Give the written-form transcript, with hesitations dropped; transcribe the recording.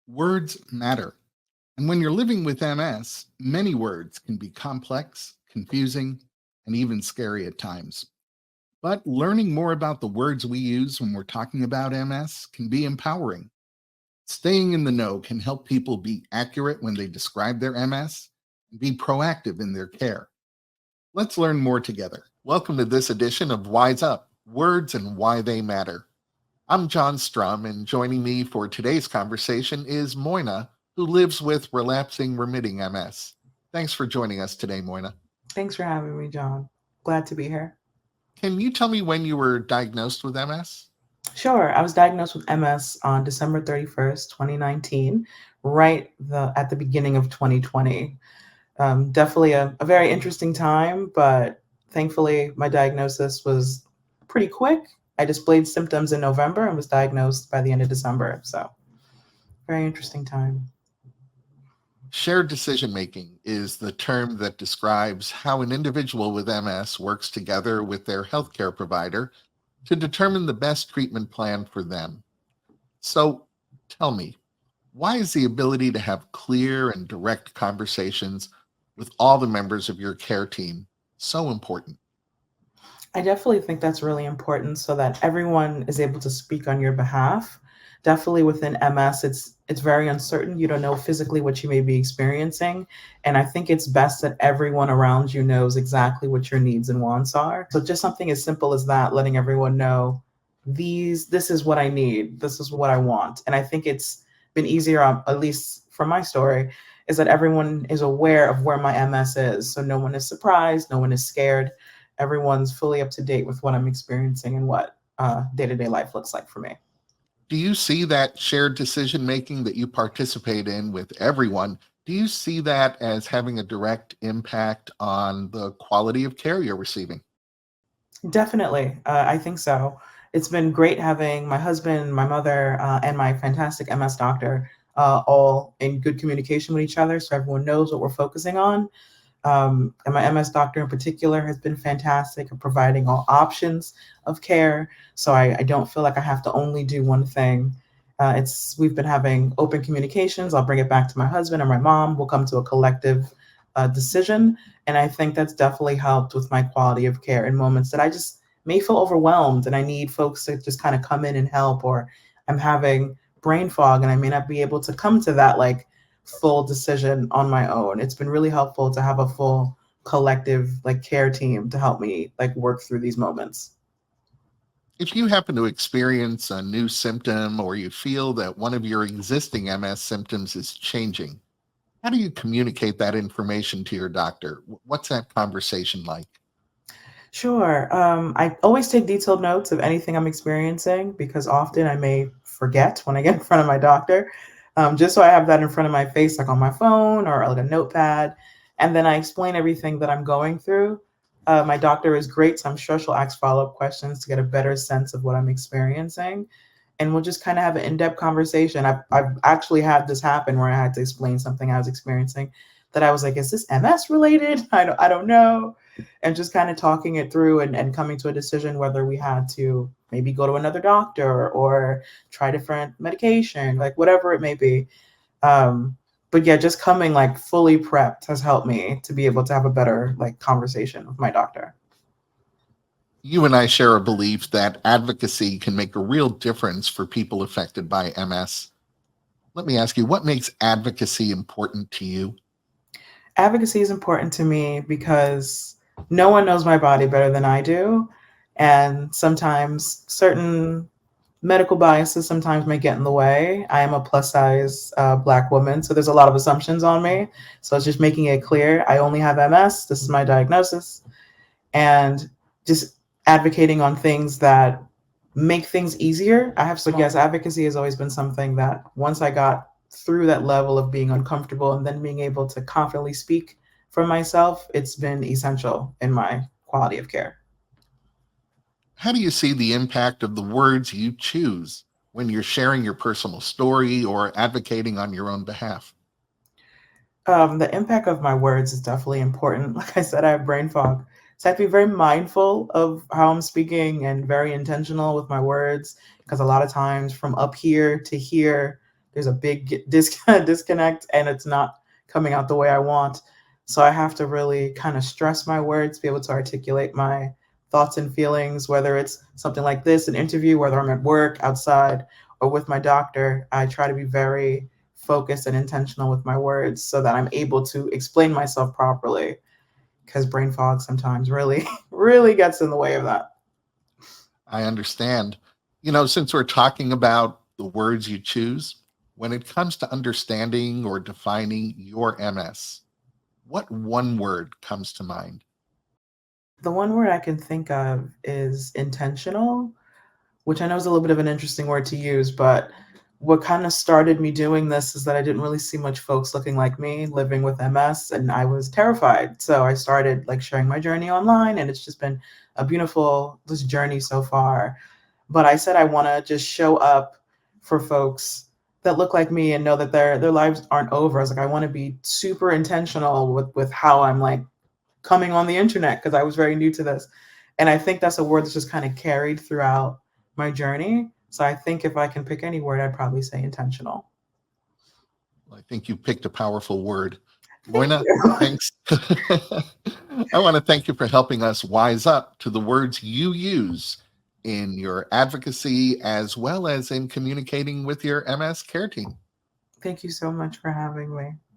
Words matter. And when you're living with MS, many words can be complex, confusing, and even scary at times. But learning more about the words we use when we're talking about MS can be empowering. Staying in the know can help people be accurate when they describe their MS and be proactive in their care. Let's learn more together. Welcome to this edition of Wise Up Words and Why They Matter. I'm John Strum, and joining me for today's conversation is Moyna, who lives with relapsing-remitting MS. Thanks for joining us today, Moyna. Thanks for having me, John. Glad to be here. Can you tell me when you were diagnosed with MS? Sure, I was diagnosed with MS on December 31st, 2019, at the beginning of 2020. Definitely a very interesting time, but thankfully my diagnosis was pretty quick. I displayed symptoms in November and was diagnosed by the end of December. So, very interesting time. Shared decision making is the term that describes how an individual with MS works together with their healthcare provider to determine the best treatment plan for them. So tell me, why is the ability to have clear and direct conversations with all the members of your care team so important? I definitely think that's really important so that everyone is able to speak on your behalf. Definitely within MS, it's very uncertain. You don't know physically what you may be experiencing. And I think it's best that everyone around you knows exactly what your needs and wants are. So just something as simple as that, letting everyone know this is what I need, this is what I want. And I think it's been easier, at least from my story, is that everyone is aware of where my MS is. So no one is surprised, no one is scared, everyone's fully up to date with what I'm experiencing and what day-to-day life looks like for me. Do you see that shared decision making that you participate in with everyone? Do you see that as having a direct impact on the quality of care you're receiving? Definitely, I think so. It's been great having my husband, my mother, and my fantastic MS doctor all in good communication with each other, so everyone knows what we're focusing on. And my MS doctor in particular has been fantastic at providing all options of care. So I don't feel like I have to only do one thing. We've been having open communications. I'll bring it back to my husband or my mom. We'll come to a collective decision. And I think that's definitely helped with my quality of care in moments that I just may feel overwhelmed and I need folks to just kind of come in and help, or I'm having brain fog and I may not be able to come to that like full decision on my own. It's been really helpful to have a full collective like care team to help me like work through these moments. If you happen to experience a new symptom or you feel that one of your existing MS symptoms is changing, how do you communicate that information to your doctor? What's that conversation like? Sure. I always take detailed notes of anything I'm experiencing because often I may forget when I get in front of my doctor. Just so I have that in front of my face, like on my phone or like a notepad. And then I explain everything that I'm going through. My doctor is great, so I'm sure she'll ask follow-up questions to get a better sense of what I'm experiencing. And we'll just kind of have an in-depth conversation. I've actually had this happen where I had to explain something I was experiencing that I was like, is this MS related? I don't know, and just kind of talking it through and coming to a decision whether we had to maybe go to another doctor or try different medication, like whatever it may be. But yeah, just coming like fully prepped has helped me to be able to have a better like conversation with my doctor. You and I share a belief that advocacy can make a real difference for people affected by MS. Let me ask you, what makes advocacy important to you? Advocacy is important to me because no one knows my body better than I do. And sometimes certain medical biases sometimes may get in the way. I am a plus size Black woman, so there's a lot of assumptions on me. So it's just making it clear I only have MS, this is my diagnosis, and just advocating on things that make things easier. But yes, advocacy has always been something that once I got through that level of being uncomfortable and then being able to confidently speak for myself, it's been essential in my quality of care. How do you see the impact of the words you choose when you're sharing your personal story or advocating on your own behalf? The impact of my words is definitely important. Like I said, I have brain fog. So I have to be very mindful of how I'm speaking and very intentional with my words because a lot of times from up here to here, there's a big disconnect and it's not coming out the way I want. So I have to really kind of stress my words, be able to articulate my thoughts and feelings, whether it's something like this, an interview, whether I'm at work, outside, or with my doctor. I try to be very focused and intentional with my words so that I'm able to explain myself properly, because brain fog sometimes really, really gets in the way of that. I understand. Since we're talking about the words you choose, when it comes to understanding or defining your MS, what one word comes to mind? The one word I can think of is intentional, which I know is a little bit of an interesting word to use, but what kind of started me doing this is that I didn't really see much folks looking like me living with MS, and I was terrified. So I started like sharing my journey online, and it's just been a beautiful this journey so far. But I said I want to just show up for folks that look like me and know that their lives aren't over. I was like, I want to be super intentional with how I'm like coming on the internet, because I was very new to this. And I think that's a word that's just kind of carried throughout my journey. So I think if I can pick any word, I'd probably say intentional. I think you picked a powerful word. Thank Moyna, you. thanks. I want to thank you for helping us wise up to the words you use in your advocacy as well as in communicating with your MS care team. Thank you so much for having me.